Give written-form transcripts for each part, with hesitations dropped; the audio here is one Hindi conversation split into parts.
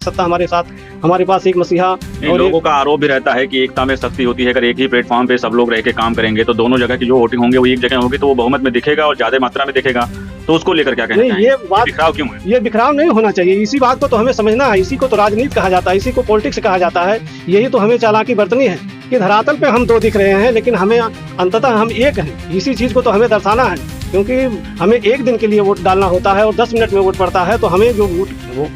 सत्ता हमारे साथ, हमारे पास एक मसीहा और लोगों का आरोप भी रहता है कि एकता में शक्ति होती है। अगर एक ही प्लेटफॉर्म पे सब लोग रह के काम करेंगे तो दोनों जगह की जो वोटिंग होंगे वो एक जगह होगी तो वो बहुमत में दिखेगा और ज्यादा मात्रा में दिखेगा। तो उसको लेकर क्या कहना नहीं, चाहेंगे? ये बात बिखराव क्यों है? ये बिखराव नहीं होना चाहिए। इसी बात को तो हमें समझना है। इसी को तो राजनीति कहा जाता है, इसी को पॉलिटिक्स कहा जाता है। यही तो हमें चालाकी बरतनी है कि धरातल पे हम दो दिख रहे हैं लेकिन हमें अंततः हम एक हैं। इसी चीज को तो हमें दर्शाना है, क्योंकि हमें एक दिन के लिए वोट डालना होता है और 10 मिनट में वोट पड़ता है। तो हमें जो वोट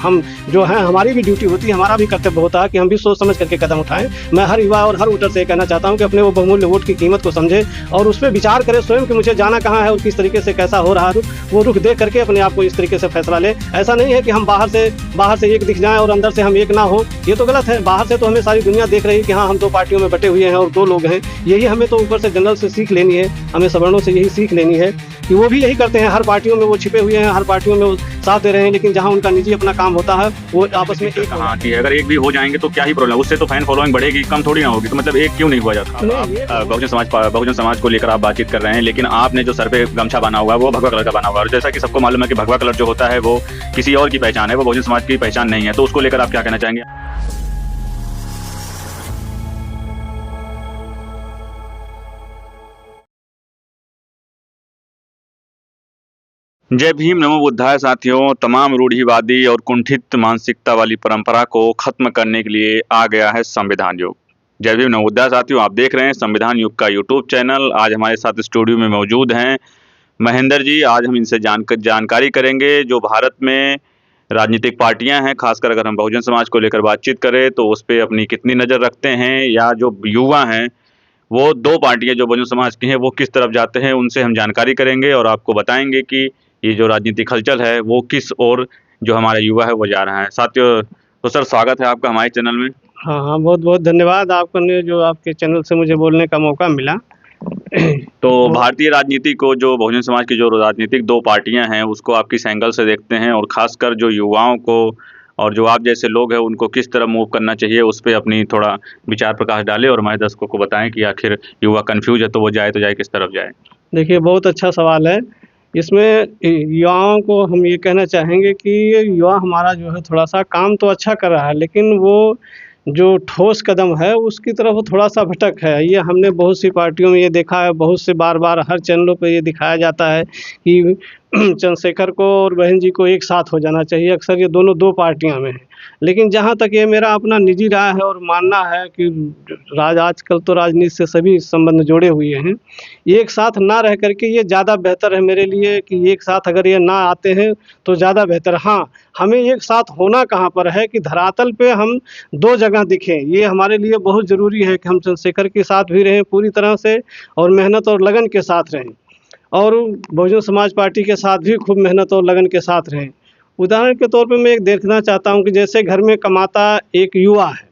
हम जो है, हमारी भी ड्यूटी होती है, हमारा भी कर्तव्य होता है कि हम भी सोच समझ करके कदम उठाएं। मैं हर युवा और हर वोटर से कहना चाहता हूं कि अपने वो बहुमूल्य वोट की कीमत को समझे और उस पर विचार करे स्वयं कि मुझे जाना कहाँ है और किस तरीके से कैसा हो रहा है वो रुख देख करके अपने आप को इस तरीके से फैसला ले। ऐसा नहीं है कि हम बाहर से एक दिख जाएं और अंदर से हम एक ना हो, ये तो गलत है। बाहर से तो हमें सारी दुनिया देख रही है कि हाँ, हम दो पार्टियों में बटे हुए हैं और दो लोग हैं। यही हमें तो ऊपर से जनरल से सीख लेनी है, हमें सवर्णों से यही सीख लेनी है कि वो भी यही करते हैं। हर पार्टियों में वो छिपे हुए हैं, हर पार्टियों में वो साथ दे रहे हैं, लेकिन जहां उनका निजी अपना काम होता है वो आपस में एक कहाँ आती है। अगर एक भी हो जाएंगे तो क्या ही प्रॉब्लम, उससे तो फैन फॉलोइंग बढ़ेगी, कम थोड़ी ना होगी। तो मतलब एक क्यों नहीं हुआ जाता? बहुजन समाज को लेकर आप बातचीत कर रहे हैं, लेकिन आपने जो सर पे गमछा बना हुआ है वो भगवा कलर का बना हुआ है और जैसा कि सबको मालूम है कि भगवा कलर जो होता है वो किसी और की पहचान है, वो बहुजन समाज की पहचान नहीं है। तो उसको लेकर आप क्या कहना चाहेंगे? जय भीम, नमो बुद्धाय। साथियों, तमाम रूढ़िवादी और कुंठित मानसिकता वाली परंपरा को खत्म करने के लिए आ गया है संविधान युग। जय भीम, नमो बुद्धाय। साथियों, आप देख रहे हैं संविधान युग का यूट्यूब चैनल। आज हमारे साथ स्टूडियो में मौजूद हैं महेंद्र जी। आज हम इनसे जानकारी करेंगे जो भारत में राजनीतिक पार्टियां हैं, खासकर अगर हम बहुजन समाज को लेकर बातचीत करें तो उस पर अपनी कितनी नज़र रखते हैं, या जो युवा हैं वो दो पार्टियां जो बहुजन समाज की हैं वो किस तरफ जाते हैं, उनसे हम जानकारी करेंगे और आपको बताएंगे कि ये जो राजनीतिक हलचल है वो किस ओर जो हमारा युवा है वो जा रहा है। साथियों, तो सर स्वागत है आपका हमारे चैनल में। हाँ हाँ, बहुत बहुत धन्यवाद आपको ने जो आपके चैनल से मुझे बोलने का मौका मिला। तो भारतीय राजनीति को, जो बहुजन समाज की जो राजनीतिक दो पार्टियां हैं, उसको आप किस एंगल से देखते हैं और खासकर जो युवाओं को और जो आप जैसे लोग हैं उनको किस तरह मूव करना चाहिए, उस पर अपनी थोड़ा विचार प्रकाश डालें और हमारे दर्शकों को बताएं कि आखिर युवा कंफ्यूज है तो वो जाए तो जाए किस तरफ जाए। देखिए, बहुत अच्छा सवाल है। इसमें युवाओं को हम ये कहना चाहेंगे कि ये युवा हमारा जो है थोड़ा सा काम तो अच्छा कर रहा है, लेकिन वो जो ठोस कदम है उसकी तरफ वो थोड़ा सा भटक है। ये हमने बहुत सी पार्टियों में ये देखा है, बहुत से बार बार हर चैनलों पे ये दिखाया जाता है कि चंद्रशेखर को और बहन जी को एक साथ हो जाना चाहिए। अक्सर ये दोनों दो पार्टियां में हैं, लेकिन जहाँ तक ये मेरा अपना निजी राय है और मानना है कि आजकल तो राजनीति से सभी संबंध जोड़े हुए हैं। एक साथ ना रह करके ये ज़्यादा बेहतर है मेरे लिए कि एक साथ अगर ये ना आते हैं तो ज़्यादा बेहतर। हाँ, हमें एक साथ होना कहाँ पर है कि धरातल पे हम दो जगह दिखें। ये हमारे लिए बहुत ज़रूरी है कि हम चंद्रशेखर के साथ भी रहें पूरी तरह से और मेहनत और लगन के साथ रहें, और बहुजन समाज पार्टी के साथ भी खूब मेहनत और लगन के साथ रहें। उदाहरण के तौर पे मैं एक देखना चाहता हूँ कि जैसे घर में कमाता एक युवा है,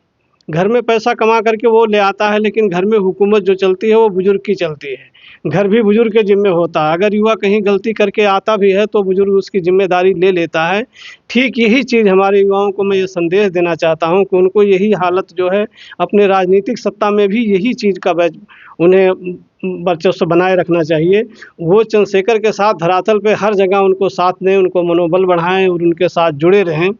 घर में पैसा कमा करके वो ले आता है, लेकिन घर में हुकूमत जो चलती है वो बुजुर्ग की चलती है। घर भी बुजुर्ग के जिम्मे होता है। अगर युवा कहीं गलती करके आता भी है तो बुजुर्ग उसकी जिम्मेदारी ले लेता है। ठीक यही चीज़ हमारे युवाओं को मैं ये संदेश देना चाहता हूँ कि उनको यही हालत जो है अपने राजनीतिक सत्ता में भी यही चीज़ का उन्हें वर्चस्व बनाए रखना चाहिए। वो चंद्रशेखर के साथ धरातल पे हर जगह उनको साथ दें, उनको मनोबल बढ़ाएं और उनके साथ जुड़े रहें,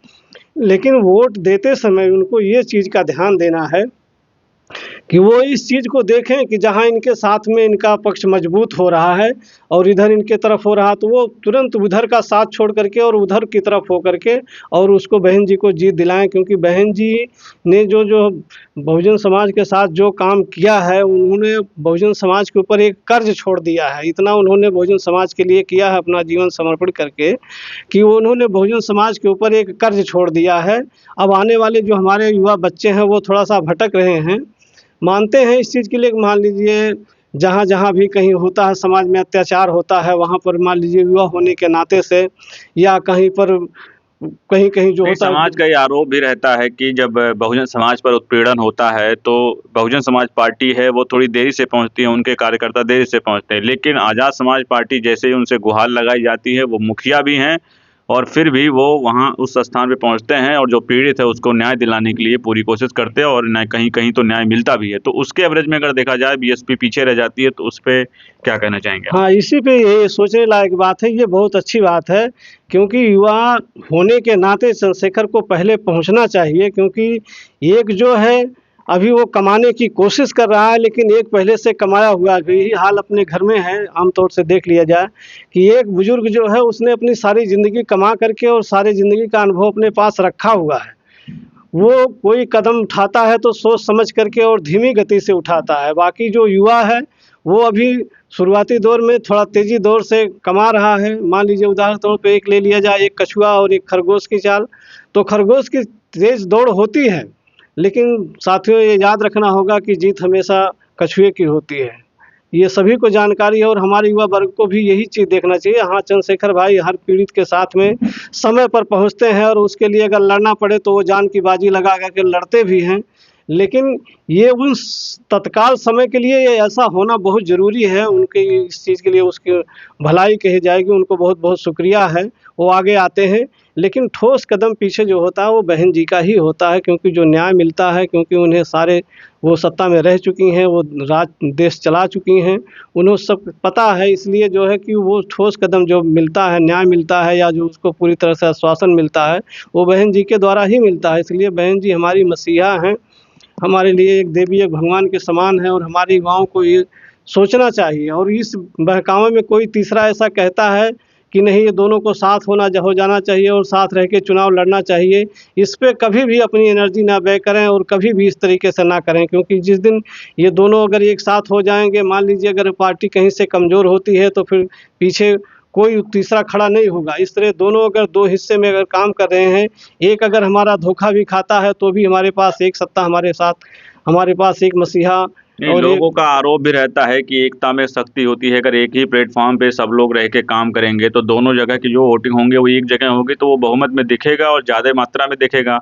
लेकिन वोट देते समय उनको ये चीज़ का ध्यान देना है कि वो इस चीज़ को देखें कि जहाँ इनके साथ में इनका पक्ष मजबूत हो रहा है और इधर इनके तरफ हो रहा, तो वो तुरंत उधर का साथ छोड़ करके और उधर की तरफ हो करके और उसको बहन जी को जीत दिलाएं। क्योंकि बहन जी ने जो जो बहुजन समाज के साथ जो काम किया है, उन्होंने बहुजन समाज के ऊपर एक कर्ज छोड़ दिया है। इतना उन्होंने बहुजन समाज के लिए किया है अपना जीवन समर्पण करके कि उन्होंने बहुजन समाज के ऊपर एक कर्ज छोड़ दिया है। अब आने वाले जो हमारे युवा बच्चे हैं वो थोड़ा सा भटक रहे हैं, मानते हैं इस चीज़ के लिए। मान लीजिए जहाँ जहाँ भी कहीं होता है समाज में अत्याचार होता है, वहाँ पर मान लीजिए युवा होने के नाते से या कहीं पर कहीं कहीं जो होता है, समाज का ये आरोप भी रहता है कि जब बहुजन समाज पर उत्पीड़न होता है तो बहुजन समाज पार्टी है वो थोड़ी देरी से पहुंचती है, उनके कार्यकर्ता देरी से पहुंचते हैं, लेकिन आज़ाद समाज पार्टी जैसे ही उनसे गुहार लगाई जाती है, वो मुखिया भी हैं और फिर भी वो वहाँ उस स्थान पे पहुँचते हैं और जो पीड़ित है उसको न्याय दिलाने के लिए पूरी कोशिश करते हैं और न्याय कहीं कहीं तो न्याय मिलता भी है। तो उसके एवरेज में अगर देखा जाए बीएसपी पीछे रह जाती है, तो उस पे क्या कहना चाहेंगे आप? हाँ, इसी पे ये सोचने लायक बात है, ये बहुत अच्छी बात है, क्योंकि युवा होने के नाते चंद्रशेखर को पहले पहुँचना चाहिए, क्योंकि एक जो है अभी वो कमाने की कोशिश कर रहा है, लेकिन एक पहले से कमाया हुआ है। यही हाल अपने घर में है, आमतौर से देख लिया जाए कि एक बुजुर्ग जो है उसने अपनी सारी ज़िंदगी कमा करके और सारी ज़िंदगी का अनुभव अपने पास रखा हुआ है। वो कोई कदम उठाता है तो सोच समझ करके और धीमी गति से उठाता है। बाकी जो युवा है वो अभी शुरुआती दौर में थोड़ा तेज़ी दौर से कमा रहा है। मान लीजिए उदाहरण तौर पे एक ले लिया जाए, एक कछुआ और एक खरगोश की चाल। तो खरगोश की तेज़ दौड़ होती है, लेकिन साथियों ये याद रखना होगा कि जीत हमेशा कछुए की होती है। ये सभी को जानकारी है और हमारे युवा वर्ग को भी यही चीज़ देखना चाहिए। हाँ, चंद्रशेखर भाई हर पीड़ित के साथ में समय पर पहुँचते हैं और उसके लिए अगर लड़ना पड़े तो वो जान की बाजी लगा कर के लड़ते भी हैं। लेकिन ये उस तत्काल समय के लिए ये ऐसा होना बहुत ज़रूरी है, उनके इस चीज़ के लिए उसकी भलाई कही जाएगी, उनको बहुत-बहुत शुक्रिया है, वो आगे आते हैं। लेकिन ठोस कदम पीछे जो होता है वो बहन जी का ही होता है, क्योंकि जो न्याय मिलता है, क्योंकि उन्हें सारे वो सत्ता में रह चुकी हैं, वो देश चला चुकी हैं, उन्हें सब पता है, इसलिए जो है कि वो ठोस कदम जो मिलता है, न्याय मिलता है या जो उसको पूरी तरह से आश्वासन मिलता है, वो बहन जी के द्वारा ही मिलता है। इसलिए बहन जी हमारी मसीहा हैं, हमारे लिए एक देवी, एक भगवान के समान है और हमारे युवाओं को ये सोचना चाहिए। और इस बहकावे में कोई तीसरा ऐसा कहता है कि नहीं, ये दोनों को साथ हो जाना चाहिए और साथ रह के चुनाव लड़ना चाहिए, इस पे कभी भी अपनी एनर्जी ना व्यय करें और कभी भी इस तरीके से ना करें, क्योंकि जिस दिन ये दोनों अगर एक साथ हो जाएंगे, मान लीजिए अगर पार्टी कहीं से कमज़ोर होती है तो फिर पीछे कोई तीसरा खड़ा नहीं होगा। इस तरह दोनों अगर दो हिस्से में अगर काम कर रहे हैं, एक अगर हमारा धोखा भी खाता है तो भी हमारे पास एक सत्ता, हमारे साथ हमारे पास एक मसीहा नहीं, और लोगों का आरोप भी रहता है कि एकता में शक्ति होती है। अगर एक ही प्लेटफॉर्म पे सब लोग रह के काम करेंगे तो दोनों जगह की जो वोटिंग होंगे वो एक जगह होगी, तो वो बहुमत में दिखेगा और ज़्यादा मात्रा में दिखेगा।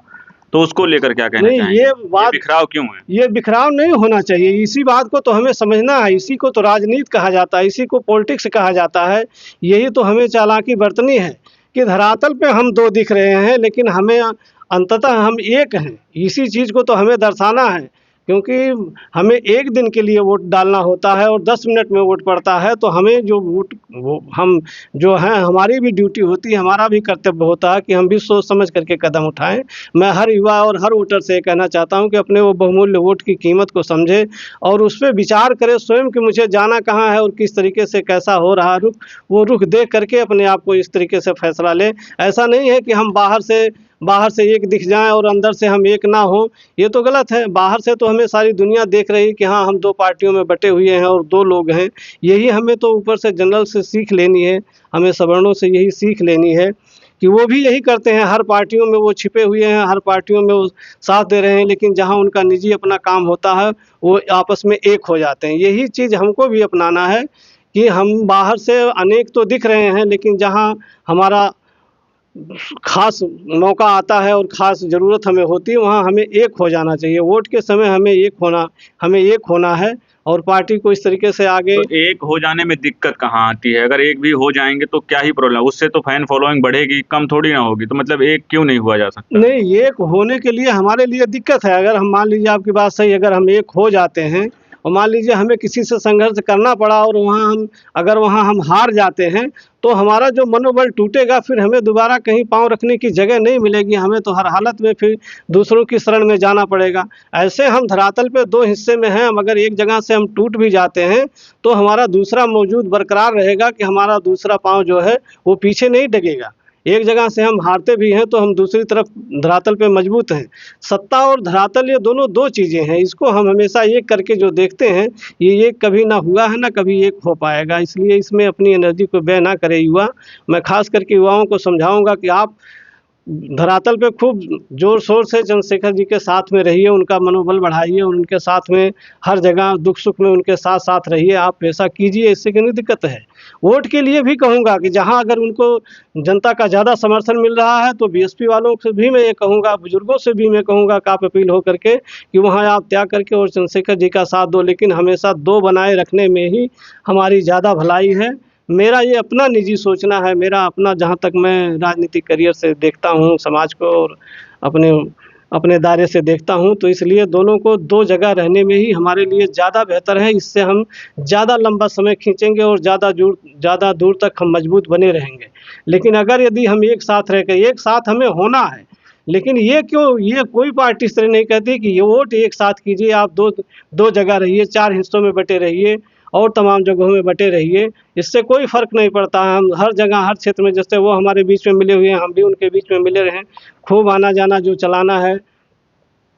तो उसको लेकर क्या कहना नहीं, चाहेंगे? ये बात बिखराव क्यों है? ये बिखराव नहीं होना चाहिए। इसी बात को तो हमें समझना है, इसी को तो राजनीति कहा जाता है, इसी को पॉलिटिक्स कहा जाता है। यही तो हमें चालाकी बरतनी है कि धरातल पे हम दो दिख रहे हैं, लेकिन हमें अंततः हम एक हैं। इसी चीज़ को तो हमें दर्शाना है, क्योंकि हमें एक दिन के लिए वोट डालना होता है और 10 मिनट में वोट पड़ता है। तो हमें जो वोट वो हम जो हैं, हमारी भी ड्यूटी होती है, हमारा भी कर्तव्य होता है कि हम भी सोच समझ करके कदम उठाएँ। मैं हर युवा और हर वोटर से ये कहना चाहता हूँ कि अपने वो बहुमूल्य वोट की कीमत को समझे और उस पे विचार करे स्वयं कि मुझे जाना कहाँ है और किस तरीके से कैसा हो रहा है रुख, वो रुख देख करके अपने आप को इस तरीके से फैसला लें। ऐसा नहीं है कि हम बाहर से एक दिख जाएँ और अंदर से हम एक ना हों, ये तो गलत है। बाहर से तो हमें सारी दुनिया देख रही है कि हाँ, हम 2 पार्टियों में बँटे हुए हैं और 2 लोग हैं। यही हमें तो ऊपर से जनरल से सीख लेनी है, हमें सवर्णों से यही सीख लेनी है कि वो भी यही करते हैं। हर पार्टियों में वो छिपे हुए हैं, हर पार्टियों में वो साथ दे रहे हैं, लेकिन जहाँ उनका निजी अपना काम होता है, वो आपस में एक हो जाते हैं। यही चीज़ हमको भी अपनाना है कि हम बाहर से अनेक तो दिख रहे हैं, लेकिन जहाँ हमारा ख़ास मौका आता है और ख़ास ज़रूरत हमें होती है, वहाँ हमें एक हो जाना चाहिए। वोट के समय हमें एक होना है और पार्टी को इस तरीके से आगे। तो एक हो जाने में दिक्कत कहाँ आती है? अगर एक भी हो जाएँगे तो क्या ही प्रॉब्लम? उससे तो फैन फॉलोइंग बढ़ेगी, कम थोड़ी ना होगी। तो मतलब एक क्यों नहीं हुआ जा सकता? नहीं, एक होने के लिए हमारे लिए दिक्कत है। अगर हम मान लीजिए, आपकी बात सही है, अगर हम एक हो जाते हैं और मान लीजिए हमें किसी से संघर्ष करना पड़ा और वहाँ हम हार जाते हैं, तो हमारा जो मनोबल टूटेगा, फिर हमें दोबारा कहीं पाँव रखने की जगह नहीं मिलेगी। हमें तो हर हालत में फिर दूसरों की शरण में जाना पड़ेगा। ऐसे हम धरातल पे 2 हिस्से में हैं, मगर एक जगह से हम टूट भी जाते हैं, तो हमारा दूसरा मौजूद बरकरार रहेगा कि हमारा दूसरा पाँव जो है वो पीछे नहीं डगेगा। एक जगह से हम हारते भी हैं तो हम दूसरी तरफ धरातल पे मजबूत हैं। सत्ता और धरातल ये दोनों 2 चीज़ें हैं, इसको हम हमेशा एक करके जो देखते हैं, ये एक कभी ना हुआ है, ना कभी एक हो पाएगा। इसलिए इसमें अपनी एनर्जी को व्यय ना करें युवा। मैं ख़ास करके युवाओं को समझाऊँगा कि आप धरातल पे खूब ज़ोर-शोर से चंद्रशेखर जी के साथ में रहिए, उनका मनोबल बढ़ाइए और उनके साथ में हर जगह दुख-सुख में उनके साथ-साथ रहिए। आप ऐसा कीजिए, इससे क्यों नहीं दिक्कत है। वोट के लिए भी कहूँगा कि जहाँ अगर उनको जनता का ज़्यादा समर्थन मिल रहा है, तो बीएसपी वालों से भी मैं ये कहूँगा, बुजुर्गों से भी मैं कहूँगा कि आप अपील हो करके कि वहाँ आप त्याग करके और चंद्रशेखर जी का साथ दो। लेकिन हमेशा 2 बनाए रखने में ही हमारी ज़्यादा भलाई है। मेरा ये अपना निजी सोचना है, मेरा अपना जहाँ तक मैं राजनीतिक करियर से देखता हूँ समाज को और अपने अपने दायरे से देखता हूँ, तो इसलिए दोनों को 2 जगह रहने में ही हमारे लिए ज़्यादा बेहतर है। इससे हम ज़्यादा लंबा समय खींचेंगे और ज़्यादा दूर तक हम मजबूत बने रहेंगे। लेकिन अगर यदि हम एक साथ रह के एक साथ हमें होना है, लेकिन ये कोई पार्टी इस तरह नहीं कहती कि ये वोट एक साथ कीजिए, आप 2 जगह रहिए, 4 हिस्सों में बँटे रहिए और तमाम जगहों में बँटे रहिए। इससे कोई फ़र्क नहीं पड़ता। हम हर जगह, हर क्षेत्र में जैसे वो हमारे बीच में मिले हुए हैं, हम भी उनके बीच में मिले रहें। खूब आना-जाना जो चलाना है,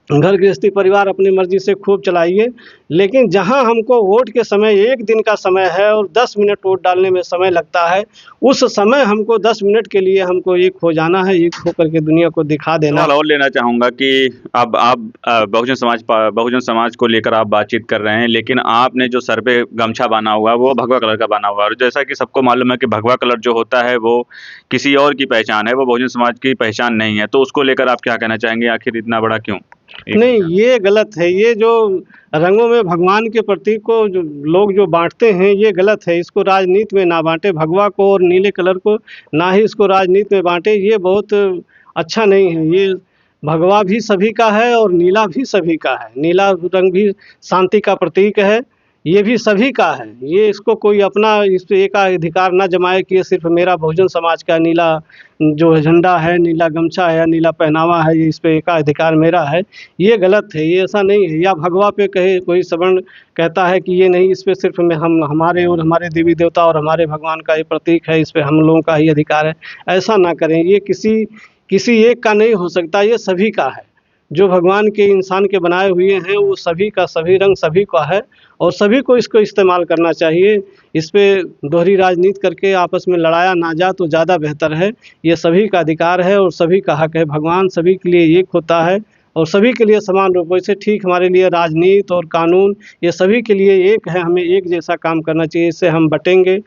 घर गृहस्थी परिवार अपनी मर्ज़ी से खूब चलाइए। लेकिन जहाँ हमको वोट के समय 1 दिन का समय है और 10 मिनट वोट डालने में समय लगता है, उस समय हमको 10 मिनट के लिए हमको एक हो जाना है, एक होकर के दुनिया को दिखा देना सवाल है। और लेना चाहूँगा कि अब आप बहुजन समाज को लेकर आप बातचीत कर रहे हैं, लेकिन आपने जो सर पे गमछा बाँधा हुआ है, वो भगवा कलर का बाँधा हुआ है और जैसा कि सबको मालूम है कि भगवा कलर जो होता है, वो किसी और की पहचान है, वो बहुजन समाज की पहचान नहीं है। तो उसको लेकर आप क्या कहना चाहेंगे? आखिर इतना बड़ा क्यों? नहीं, ये गलत है। ये जो रंगों में भगवान के प्रतीक को जो लोग जो बाँटते हैं, ये गलत है। इसको राजनीति में ना बाँटें, भगवा को और नीले कलर को ना ही इसको राजनीति में बाँटें, ये बहुत अच्छा नहीं है। ये भगवा भी सभी का है और नीला भी सभी का है। नीला रंग भी शांति का प्रतीक है, ये भी सभी का है। ये इसको कोई अपना इस पे एकाधिकार ना जमाए कि ये सिर्फ़ मेरा बहुजन समाज का नीला जो झंडा है, नीला गमछा है या नीला पहनावा है, ये इस पे एकाधिकार मेरा है, ये गलत है, ये ऐसा नहीं है। या भगवा पे कहे कोई सवर्ण कहता है कि ये नहीं, इस पे सिर्फ़ मैं हम हमारे और हमारे देवी-देवता और हमारे भगवान का ये प्रतीक है, इस पे हम लोगों का ही अधिकार है, ऐसा ना करें। ये किसी एक का नहीं हो सकता, ये सभी का है। जो भगवान के इंसान के बनाए हुए हैं, वो सभी का, सभी रंग सभी का है और सभी को इसको इस्तेमाल करना चाहिए। इस पे दोहरी राजनीति करके आपस में लड़ाया ना जाए तो ज़्यादा बेहतर है। ये सभी का अधिकार है और सभी का हक है। भगवान सभी के लिए एक होता है और सभी के लिए समान रूप वैसे ठीक हमारे लिए राजनीति और कानून ये सभी के लिए एक है। हमें एक जैसा काम करना चाहिए। इससे हम बटेंगे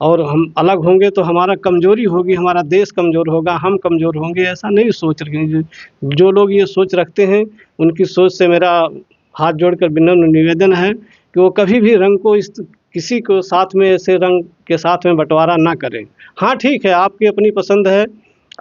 और हम अलग होंगे तो हमारा कमज़ोरी होगी, हमारा देश कमज़ोर होगा, हम कमज़ोर होंगे, ऐसा नहीं सोच रहे हैं। जो लोग ये सोच रखते हैं, उनकी सोच से मेरा हाथ जोड़कर विनम्र निवेदन है कि वो कभी भी रंग को किसी को साथ में ऐसे रंग के साथ में बँटवारा ना करें। हाँ, ठीक है, आपकी अपनी पसंद है,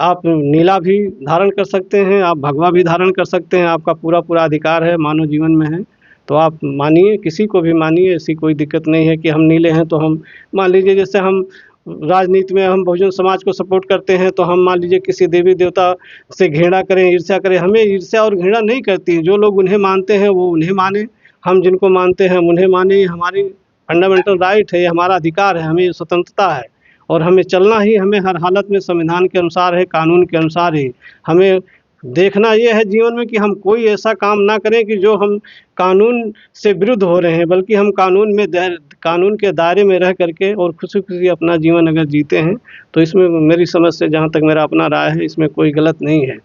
आप नीला भी धारण कर सकते हैं, आप भगवा भी धारण कर सकते हैं, आपका पूरा अधिकार है, मानव जीवन में है। तो आप मानिए, किसी को भी मानिए, ऐसी कोई दिक्कत नहीं है कि हम नीले हैं तो हम मान लीजिए जैसे हम राजनीति में हम बहुजन समाज को सपोर्ट करते हैं तो हम मान लीजिए किसी देवी-देवता से घृणा करें, ईर्ष्या करें, हमें ईर्ष्या और घृणा नहीं करती। जो लोग उन्हें मानते हैं वो उन्हें मानें, हम जिनको मानते हैं हम उन्हें मानें। ये हमारी फंडामेंटल राइट है, ये हमारा अधिकार है, हमें स्वतंत्रता है और हमें चलना ही हमें हर हालत में संविधान के अनुसार है, कानून के अनुसार ही। हमें देखना ये है जीवन में कि हम कोई ऐसा काम ना करें कि जो हम कानून से विरुद्ध हो रहे हैं, बल्कि हम कानून के दायरे में रह करके और खुशी-खुशी अपना जीवन अगर जीते हैं, तो इसमें मेरी समझ से जहाँ तक मेरा अपना राय है, इसमें कोई गलत नहीं है।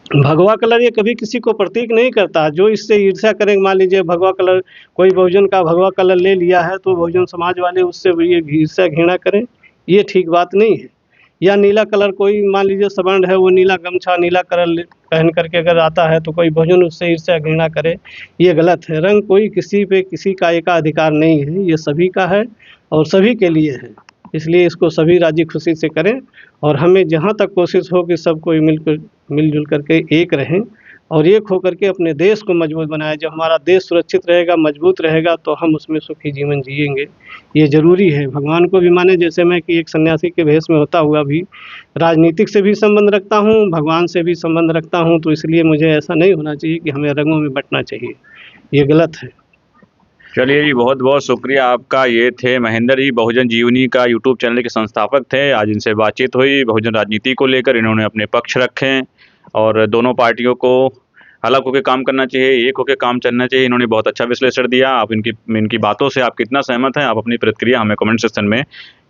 भगवा कलर ये कभी किसी को प्रतीक नहीं करता। जो इससे ईर्ष्या करें, मान लीजिए भगवा कलर कोई बहुजन का भगवा कलर ले लिया है, तो बहुजन समाज वाले उससे ये ईर्ष्या घृणा करें, ये ठीक बात नहीं है। या नीला कलर कोई मान लीजिए सवर्ण है, वो नीला गमछा, नीला कलर पहन करके अगर आता है, तो कोई बहुजन उससे ईर्ष्या घृणा करे, ये गलत है। रंग कोई किसी पे किसी का एकाधिकार नहीं है, ये सभी का है और सभी के लिए है। इसलिए इसको सभी राज़ी खुशी से करें और हमें जहाँ तक कोशिश हो कि सब कोई मिल-जुल करके एक रहें और एक होकर के अपने देश को मजबूत बनाएँ। जब हमारा देश सुरक्षित रहेगा, मजबूत रहेगा, तो हम उसमें सुखी जीवन जिएँगे, ये ज़रूरी है। भगवान को भी माने, जैसे मैं कि एक सन्यासी के भेष में होता हुआ भी राजनीतिक से भी संबंध रखता हूँ, भगवान से भी संबंध रखता हूँ, तो इसलिए मुझे ऐसा नहीं होना चाहिए कि हमें रंगों में बँटना चाहिए, ये गलत है। चलिए जी, बहुत-बहुत शुक्रिया आपका। ये थे महेंद्र जी, बहुजन जीवनी का यूट्यूब चैनल के संस्थापक थे। आज इनसे बातचीत हुई बहुजन राजनीति को लेकर, इन्होंने अपने पक्ष रखे और दोनों पार्टियों को अलग होकर काम करना चाहिए, एक होकर काम चलना चाहिए। इन्होंने बहुत अच्छा विश्लेषण दिया। आप इनकी बातों से आप कितना सहमत हैं, आप अपनी प्रतिक्रिया हमें कमेंट सेक्शन में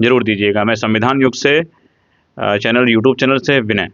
ज़रूर दीजिएगा। मैं संविधान युग से यूट्यूब चैनल से विनय।